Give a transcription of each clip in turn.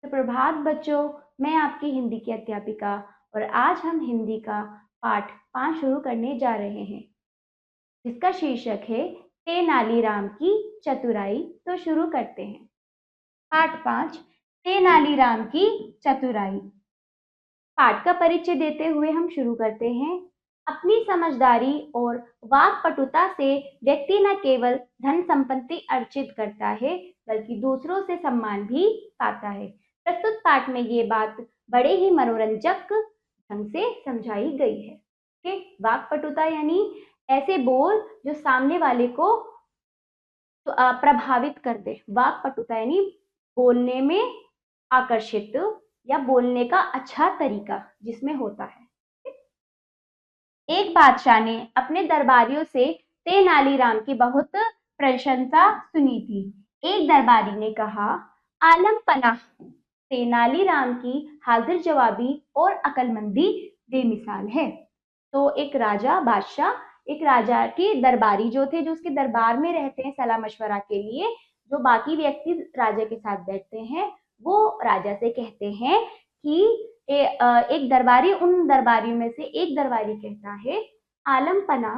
सुप्रभात बच्चों, मैं आपकी हिंदी की अध्यापिका और आज हम हिंदी का पाठ 5 शुरू करने जा रहे हैं, जिसका शीर्षक है तेनालीराम की चतुराई। तो शुरू करते हैं। पाठ 5, तेनालीराम की चतुराई। पाठ का परिचय देते हुए हम शुरू करते हैं। अपनी समझदारी और वाक्पटुता से व्यक्ति न केवल धन संपत्ति अर्जित करता है, बल्कि दूसरों से सम्मान भी पाता है। प्रस्तुत पाठ में ये बात बड़े ही मनोरंजक ढंग से समझाई गई है कि वाक्पटुता यानी ऐसे बोल जो सामने वाले को प्रभावित कर दे। वाक्पटुता यानी बोलने में आकर्षित या बोलने का अच्छा तरीका जिसमें होता है। एक बादशाह ने अपने दरबारियों से तेनालीराम की बहुत प्रशंसा सुनी थी। एक दरबारी ने कहा, आलम पनाह, तेनालीराम की हाजिर जवाबी और अकलमंदी बेमिसाल है। तो एक राजा के दरबारी जो थे, जो उसके दरबार में रहते हैं सलाह मशवरा के लिए, जो बाकी व्यक्ति राजा के साथ बैठते हैं, वो राजा से कहते हैं कि एक दरबारी, उन दरबारियों में से एक दरबारी कहता है, आलम पना,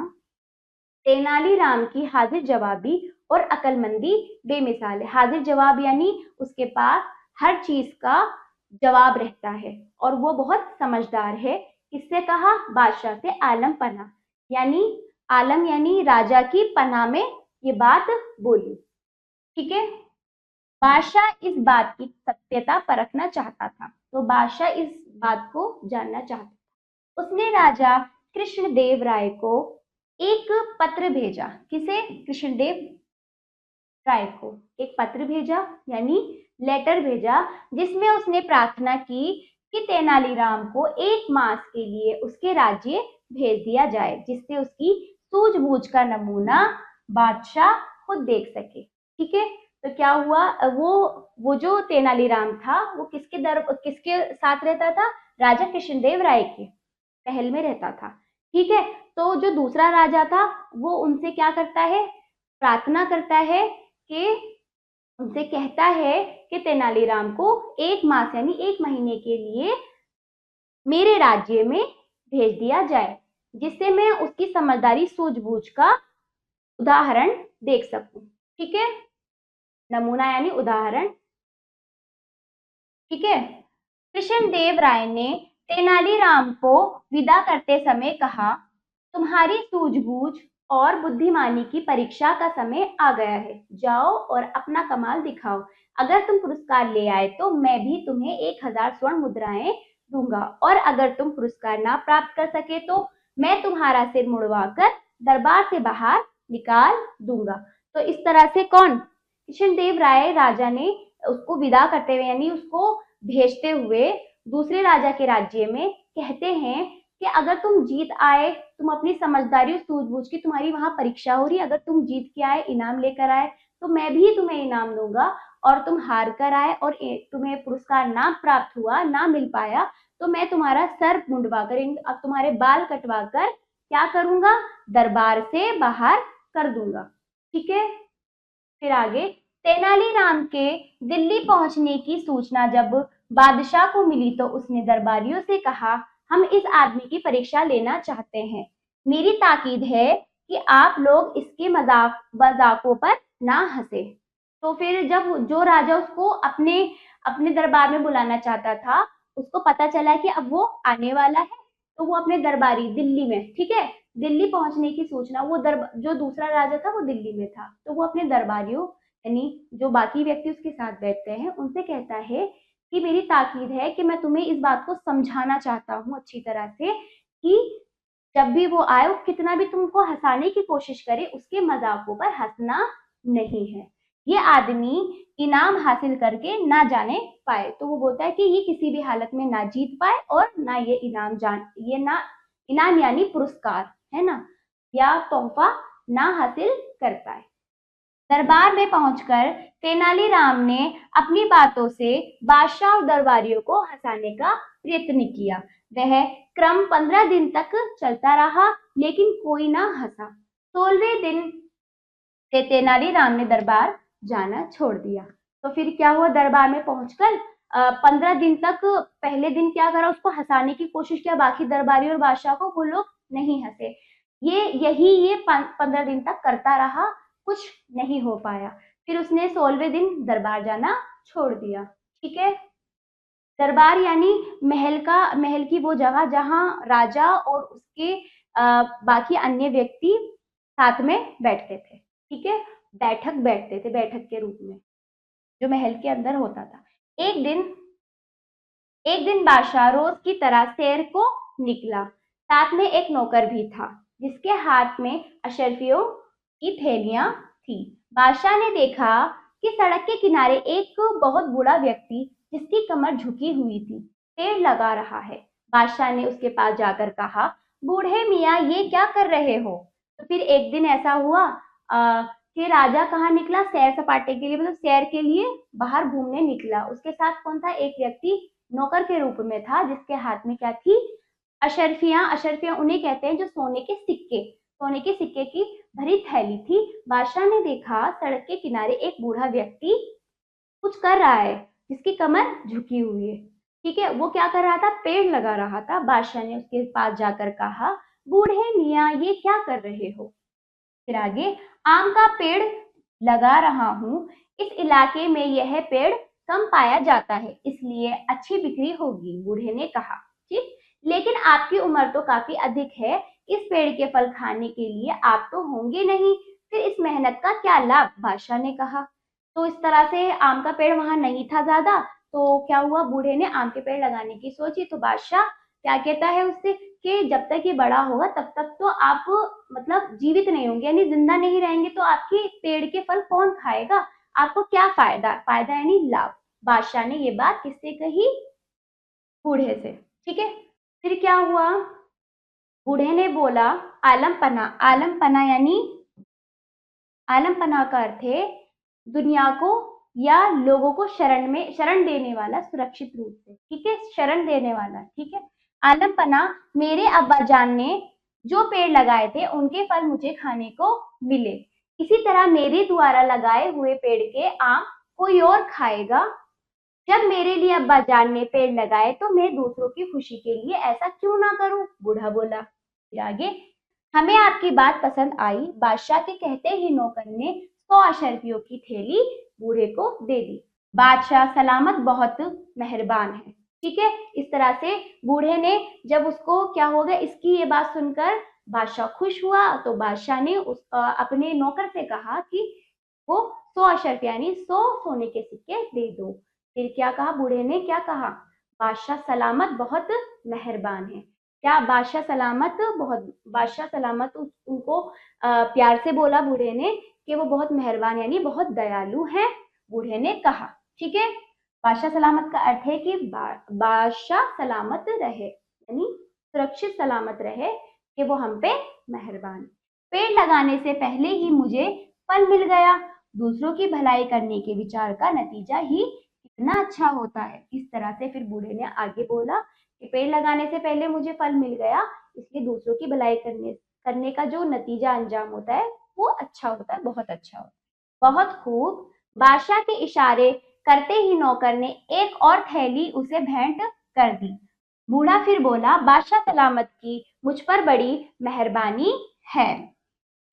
तेनालीराम की हाजिर जवाबी और अकलमंदी बेमिसाल है। हाजिर जवाब यानी उसके पास हर चीज का जवाब रहता है और वो बहुत समझदार है। किससे कहा? बादशाह से। आलम पना यानी आलम यानी राजा की पनाह में ये बात बोली। ठीक है। बादशाह इस बात की सत्यता परखना चाहता था। तो बादशाह इस बात को जानना चाहता था। उसने राजा कृष्णदेव राय को एक पत्र भेजा। किसे? कृष्णदेव राय को एक पत्र भेजा यानी लेटर भेजा, जिसमें उसने प्रार्थना की कि तेनालीराम को 1 मास के लिए उसके राज्य भेज दिया जाए, जिससे उसकी सूझबूझ का नमूना बादशाह खुद देख सके। ठीक है। तो क्या हुआ, वो जो तेनालीराम था वो किसके साथ रहता था? राजा कृष्णदेव राय के महल में रहता था। ठीक है। तो जो दूसरा राजा था वो उनसे क्या करता है? प्रार्थना करता है कि उनसे कहता है कि तेनालीराम को 1 मास यानी 1 महीने के लिए मेरे राज्य में भेज दिया जाए, जिससे मैं उसकी समझदारी सूझबूझ का उदाहरण देख सकूं। ठीक है। नमूना यानी उदाहरण। ठीक है। कृष्णदेव राय ने तेनालीराम को विदा करते समय कहा, तुम्हारी सूझबूझ और बुद्धिमानी की परीक्षा का समय आ गया है। जाओ और अपना कमाल दिखाओ। अगर तुम पुरस्कार ले आए तो मैं भी तुम्हें 1000 स्वर्ण मुद्राएं दूंगा, और अगर तुम पुरस्कार ना प्राप्त कर सके तो मैं तुम्हारा सिर मुड़वाकर दरबार से बाहर निकाल दूंगा। तो इस तरह से कौन? कृष्णदेव राय राजा ने उसको विदा करते हुए यानी उसको भेजते हुए दूसरे राजा के राज्य में कहते हैं कि अगर तुम जीत आए, तुम अपनी समझदारी और सूझबूझ की तुम्हारी वहां परीक्षा हो रही है, अगर तुम जीत के आए, इनाम लेकर आए, तो मैं भी तुम्हें इनाम दूंगा, और तुम हार कर आए और तुम्हें पुरस्कार ना प्राप्त हुआ, ना मिल पाया, तो मैं तुम्हारा सर मुंडवा कर, अब तुम्हारे बाल कटवा कर क्या करूंगा? दरबार से बाहर कर दूंगा। ठीक है। फिर आगे, तेनालीराम के दिल्ली पहुंचने की सूचना जब बादशाह को मिली तो उसने दरबारियों से कहा, हम इस आदमी की परीक्षा लेना चाहते हैं। मेरी ताकीद है कि आप लोग इसके मजाकों पर ना हंसे। तो फिर जब जो राजा उसको अपने अपने दरबार में बुलाना चाहता था, उसको पता चला कि अब वो आने वाला है, तो वो अपने दरबारी दिल्ली में, ठीक है, दिल्ली पहुंचने की सूचना, जो दूसरा राजा था वो दिल्ली में था, तो वो अपने दरबारियों यानी जो बाकी व्यक्ति उसके साथ बैठते हैं उनसे कहता है कि मेरी ताकीद है कि मैं तुम्हें इस बात को समझाना चाहता हूँ अच्छी तरह से कि जब भी वो आए, वो कितना भी तुमको हंसाने की कोशिश करे, उसके मजाकों पर हंसना नहीं है। ये आदमी इनाम हासिल करके ना जाने पाए। तो वो बोलता है कि ये किसी भी हालत में ना जीत पाए और ना ये इनाम यानी पुरस्कार है ना, या तोहफा ना हासिल कर पाए। दरबार में पहुंचकर तेनालीराम ने अपनी बातों से बादशाह और दरबारियों को हंसाने का प्रयत्न किया। वह क्रम 15 दिन तक चलता रहा, लेकिन कोई ना हंसा। 16वें दिन तेनालीराम ने दरबार जाना छोड़ दिया। तो फिर क्या हुआ? दरबार में पहुंचकर 15 दिन तक पहले दिन क्या करा, उसको हंसाने की कोशिश किया, बाकी दरबारी और बादशाह को, वो लोग नहीं हंसे। ये 15 दिन तक करता रहा, कुछ नहीं हो पाया। फिर उसने 16वें दिन दरबार जाना छोड़ दिया। ठीक है। दरबार यानी महल की वो जगह जहाँ राजा और उसके बाकी अन्य व्यक्ति साथ में बैठते थे। ठीक है। बैठते थे, बैठक के रूप में, जो महल के अंदर होता था। एक दिन एक दिन बादशाह रोज की तरह सैर को निकला। साथ में एक नौकर भी था, जिसके हाथ में अशर्फियों की थैलियां थी। बादशाह ने देखा कि सड़क के किनारे एक बहुत बूढ़ा व्यक्ति, जिसकी कमर झुकी हुई थी, पेड़ लगा रहा है। बादशाह ने उसके पास जाकर कहा, बूढ़े मियाँ, ये क्या कर रहे हो? तो फिर एक दिन ऐसा हुआ कि राजा कहाँ निकला? सैर सपाटे के लिए, मतलब सैर के लिए बाहर घूमने निकला। उसके साथ कौन था? एक व्यक्ति नौकर के रूप में था, जिसके हाथ में क्या थी? अशर्फियां। अशर्फियां उन्हें कहते हैं जो सोने के सिक्के की भरी थैली थी। बादशाह ने देखा सड़क के किनारे एक बूढ़ा व्यक्ति कुछ कर रहा है, जिसकी कमर झुकी हुई है। ठीक है। वो क्या कर रहा था? पेड़ लगा रहा था। बादशाह ने उसके पास जाकर कहा, बूढ़े मियाँ, ये क्या कर रहे हो? फिर आगे, आम का पेड़ लगा रहा हूँ। इस इलाके में यह पेड़ कम पाया जाता है, इसलिए अच्छी बिक्री होगी, बूढ़े ने कहा। ठीक। लेकिन आपकी उम्र तो काफी अधिक है, इस पेड़ के फल खाने के लिए आप तो होंगे नहीं, फिर इस मेहनत का क्या लाभ? बादशाह ने कहा। तो इस तरह से आम का पेड़ वहां नहीं था ज्यादा, तो क्या हुआ? बूढ़े ने आम के पेड़ लगाने की सोची। तो बादशाह क्या कहता है उससे कि जब तक ये बड़ा होगा तब तक तो आप मतलब जीवित नहीं होंगे, यानी जिंदा नहीं रहेंगे, तो आपके पेड़ के फल कौन खाएगा? आपको क्या फायदा? फायदा यानी लाभ। बादशाह ने ये बात किससे कही? बूढ़े से। ठीक है। फिर क्या हुआ? बूढ़े ने बोला, आलम पना यानी आलम पना का अर्थ है दुनिया को या लोगों को शरण देने वाला, सुरक्षित रूप से। ठीक है। शरण देने वाला। ठीक है। आलम पना, मेरे अब्बा जान ने जो पेड़ लगाए थे उनके फल मुझे खाने को मिले, इसी तरह मेरे द्वारा लगाए हुए पेड़ के आम कोई और खाएगा। जब मेरे लिए अब्बा जान ने पेड़ लगाए तो मैं दूसरों की खुशी के लिए ऐसा क्यों ना करूं? बूढ़ा बोला। फिर आगे, हमें आपकी बात पसंद आई। बादशाह के कहते ही नौकर ने 100 अशर्फियों की थैली बूढ़े को दे दी। बादशाह सलामत बहुत मेहरबान है। ठीक है। इस तरह से बूढ़े ने, जब उसको क्या हो गया, इसकी ये बात सुनकर बादशाह खुश हुआ, तो बादशाह ने अपने नौकर से कहा कि वो 100 अशर्फ यानी 100 सोने के सिक्के दे दो। फिर क्या कहा? बूढ़े ने क्या कहा? बादशाह सलामत बहुत मेहरबान है। क्या बादशाह सलामत उनको प्यार से बोला बूढ़े ने कि वो बहुत मेहरबान यानी बहुत दयालु हैं, बूढ़े ने कहा। ठीक है। बादशाह सलामत का अर्थ है कि बादशाह सलामत रहे, यानी सुरक्षित सलामत रहे, कि वो हम पे मेहरबान। पेड़ लगाने से पहले ही मुझे फल मिल गया, दूसरों की भलाई करने के विचार का नतीजा ही कितना अच्छा होता है। इस तरह से फिर बूढ़े ने आगे बोला कि पेड़ लगाने से पहले मुझे फल मिल गया, इसलिए दूसरों की भलाई करने का जो नतीजा अंजाम होता है वो अच्छा होता है, बहुत अच्छा होता है। बहुत खूब। बादशाह के इशारे करते ही नौकर ने एक और थैली उसे भेंट कर दी। बूढ़ा फिर बोला, बादशाह सलामत की मुझ पर बड़ी मेहरबानी है।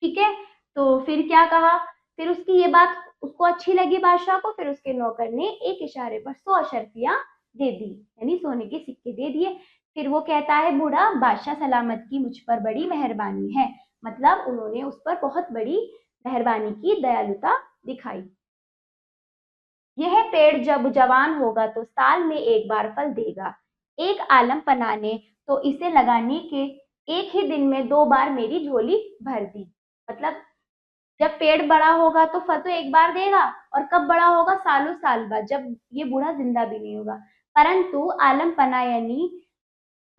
ठीक है। तो फिर क्या कहा? फिर उसकी ये बात उसको अच्छी लगी बादशाह को, फिर उसके नौकर ने एक इशारे पर 100 अशर्फियां दे दी, यानी सोने के सिक्के दे दिए। फिर वो कहता है बूढ़ा, बादशाह सलामत की मुझ पर बड़ी मेहरबानी है, मतलब उन्होंने उस पर बहुत बड़ी मेहरबानी की, दयालुता दिखाई। यह पेड़ जब जवान होगा तो साल में एक बार फल देगा। एक आलम पना ने तो इसे लगाने के एक ही दिन में 2 बार मेरी झोली भर दी। मतलब जब पेड़ बड़ा होगा तो फल तो एक बार देगा, और कब बड़ा होगा? सालों साल बाद, जब ये बूढ़ा जिंदा भी नहीं होगा। परंतु आलम पना यानी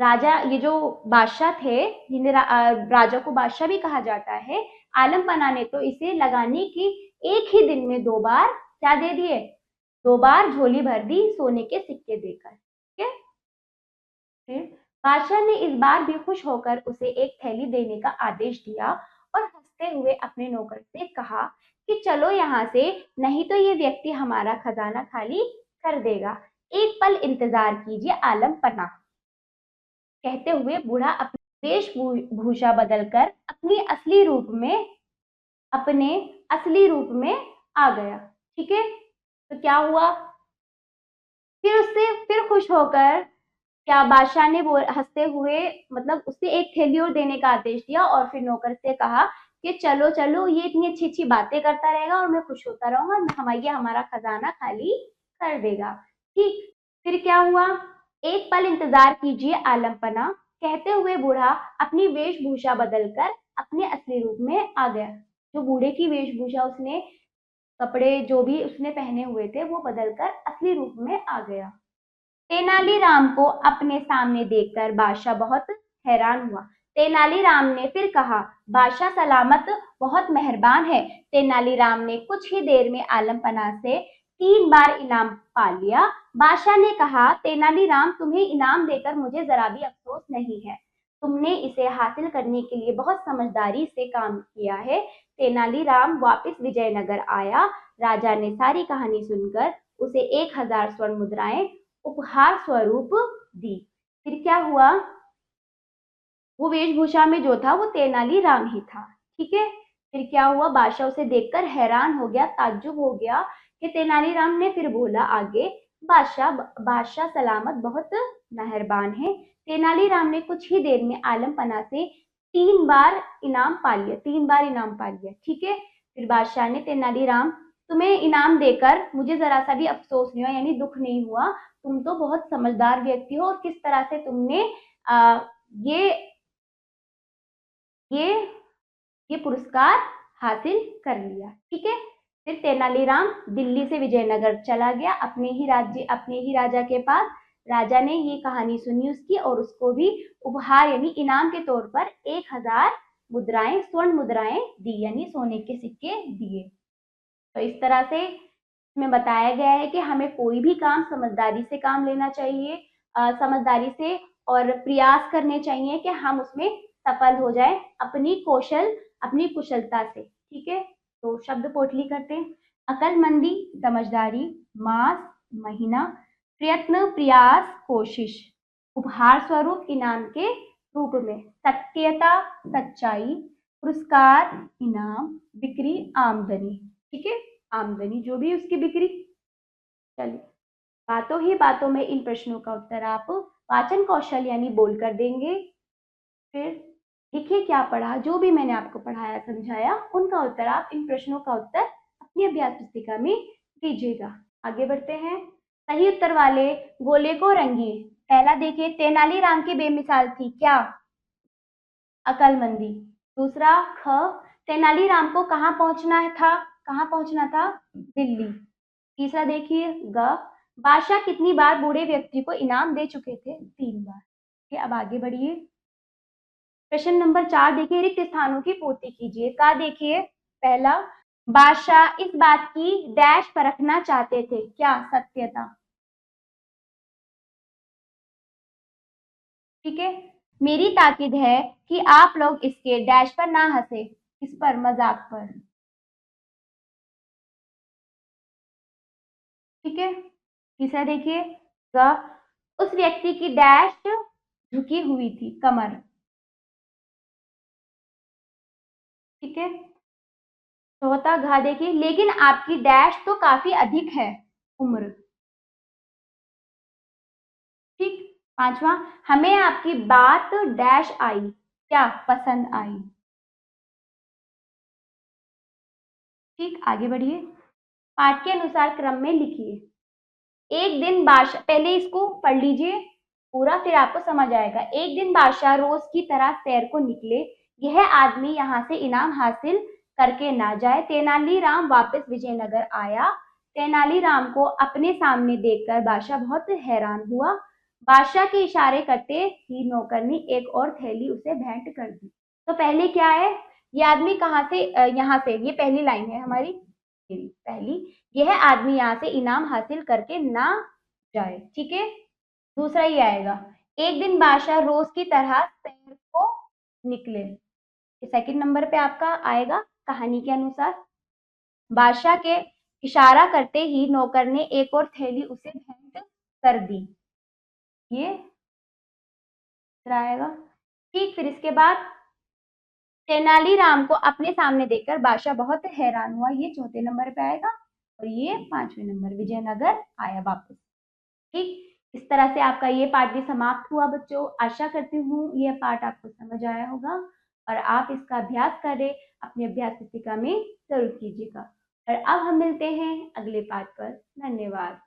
राजा, ये जो बादशाह थे, जिन्हें राजा को बादशाह भी कहा जाता है, आलम पना ने तो इसे लगाने की एक ही दिन में 2 बार क्या दे दिए? 2 बार झोली भर दी सोने के सिक्के देकर। ठीक है। फिर बादशाह ने इस बार भी खुश होकर उसे एक थैली देने का आदेश दिया और हंसते हुए अपने नौकर से कहा कि चलो यहाँ से, नहीं तो ये व्यक्ति हमारा खजाना खाली कर देगा। एक पल इंतजार कीजिए आलम पना, कहते हुए बूढ़ा अपनी वेशभूषा बदलकर अपने असली रूप में आ गया। ठीक है, तो क्या हुआ, फिर खुश होकर क्या बादशाह ने हंसते हुए मतलब उससे एक थैली और देने का आदेश दिया और फिर नौकर से कहा कि चलो चलो, ये इतनी अच्छी अच्छी बातें करता रहेगा और मैं खुश होता रहूंगा, ये हमारा खजाना खाली कर देगा। ठीक, फिर क्या हुआ, एक पल इंतजार कीजिए आलम पना, कहते हुए बूढ़ा अपनी वेशभूषा बदलकर अपने असली रूप में आ गया। जो बूढ़े की वेशभूषा, उसने कपड़े जो भी उसने पहने हुए थे वो बदलकर असली रूप में आ गया। तेनालीराम को अपने सामने देखकर बादशाह बहुत हैरान हुआ। तेनालीराम ने फिर कहा, बादशाह सलामत बहुत मेहरबान है। तेनालीराम ने कुछ ही देर में आलमपना से 3 बार इनाम पा लिया। बादशाह ने कहा, तेनालीराम, तुम्हें इनाम देकर मुझे जरा भी अफसोस नहीं है। तुमने इसे हासिल करने के लिए बहुत समझदारी से काम किया है। तेनालीराम वापस विजयनगर आया। राजा ने सारी कहानी सुनकर उसे 1000 स्वर्ण मुद्राएं उपहार स्वरूप दी। फिर क्या हुआ, वो वेशभूषा में जो था वो तेनालीराम ही था। ठीक है, फिर क्या हुआ, बादशाह उसे देखकर हैरान हो गया, ताज्जुब हो गया कि तेनालीराम ने फिर बोला आगे, बादशाह बादशाह सलामत बहुत मेहरबान है। तेनालीराम ने कुछ ही देर में आलमपना से 3 बार इनाम पा लिया, 3 बार इनाम पा लिया। ठीक है, फिर बादशाह ने, तेनालीराम, तुम्हें इनाम देकर मुझे जरा सा भी अफसोस नहीं हुआ, यानी दुख नहीं हुआ। तुम तो बहुत समझदार व्यक्ति हो और किस तरह से तुमने ये ये ये पुरस्कार हासिल कर लिया। ठीक है, फिर तेनालीराम दिल्ली से विजयनगर चला गया अपने ही राजा के पास। राजा ने ये कहानी सुनी उसकी और उसको भी उपहार यानी इनाम के तौर पर 1000 मुद्राएं, स्वर्ण मुद्राएं दी, यानी सोने के सिक्के दिए। तो इस तरह से इसमें बताया गया है कि हमें कोई भी काम समझदारी से काम लेना चाहिए, समझदारी से और प्रयास करने चाहिए कि हम उसमें सफल हो जाए अपनी कुशलता से। ठीक है, तो शब्द पोटली करते हैं। अकलमंदी, समझदारी, मास, महीना, प्रयत्न, प्रयास, कोशिश, उपहार स्वरूप, इनाम के रूप में, सत्यता, सच्चाई, पुरस्कार, इनाम, बिक्री, आमदनी। ठीक है, आमदनी जो भी उसकी बिक्री। चलिए, बातों ही बातों में इन प्रश्नों का उत्तर आप वाचन कौशल यानी बोलकर देंगे। फिर लिखिए क्या पढ़ा, जो भी मैंने आपको पढ़ाया समझाया उनका उत्तर आप इन प्रश्नों का उत्तर अपनी अभ्यास पुस्तिका में दीजिएगा। आगे बढ़ते हैं, सही उत्तर वाले गोले को रंगिए। पहला देखिए, तेनालीराम की बेमिसाल थी क्या, अकलमंदी। दूसरा, ख, तेनालीराम को कहाँ पहुंचना था, दिल्ली। तीसरा देखिए, ग, बादशाह कितनी बार बूढ़े व्यक्ति को इनाम दे चुके थे, 3 बार। ठीक है, अब आगे बढ़िए। प्रश्न नंबर 4 देखिए, रिक्त स्थानों की पूर्ति कीजिए। का देखिए, पहला, बादशाह इस बात की डैश परखना चाहते थे, क्या, सत्यता। ठीक है, मेरी ताकीद है कि आप लोग इसके डैश पर ना हंसे, इस पर, मजाक पर। ठीक है, तीसरा देखिए, ग, उस व्यक्ति की डैश झुकी हुई थी, कमर। ठीक है, चौथा, घा देखिए, लेकिन आपकी डैश तो काफी अधिक है, उम्र। ठीक, पांचवा, हमें आपकी बात डैश आई, क्या, पसंद आई। ठीक, आगे बढ़िए, पाठ के अनुसार क्रम में लिखिए। एक दिन बादशाह, पहले इसको पढ़ लीजिए पूरा, फिर आपको समझ आएगा। एक दिन बादशाह रोज की तरह सैर को निकले, यह आदमी यहाँ से इनाम हासिल करके ना जाए। तेनालीराम वापस विजयनगर आया। तेनालीराम को अपने सामने देखकर बादशाह बहुत हैरान हुआ। बादशाह के इशारे करते ही नौकर ने एक और थैली उसे भेंट कर दी। तो पहले क्या है, ये आदमी कहाँ से, यहाँ से, ये पहली लाइन है हमारी, पहली, यह आदमी यहाँ से इनाम हासिल करके ना जाए। ठीक है, दूसरा ये आएगा, एक दिन बादशाह रोज की तरह सैर को निकले। सेकंड नंबर पे आपका आएगा, कहानी के अनुसार, बादशाह के इशारा करते ही नौकर ने एक और थैली उसे भेंट कर दी। ये आएगा। ठीक, फिर इसके बाद तेनालीराम को अपने सामने देखकर बादशाह बहुत हैरान हुआ। ये चौथे नंबर पे आएगा और ये 5वें नंबर, विजयनगर आया वापस। ठीक, इस तरह से आपका ये पाठ भी समाप्त हुआ बच्चों। आशा करती हूँ ये पाठ आपको समझ आया होगा और आप इसका अभ्यास करें, अपनी अभ्यास पुस्तिका में जरूर कीजिएगा। और अब हम मिलते हैं अगले पाठ पर। धन्यवाद।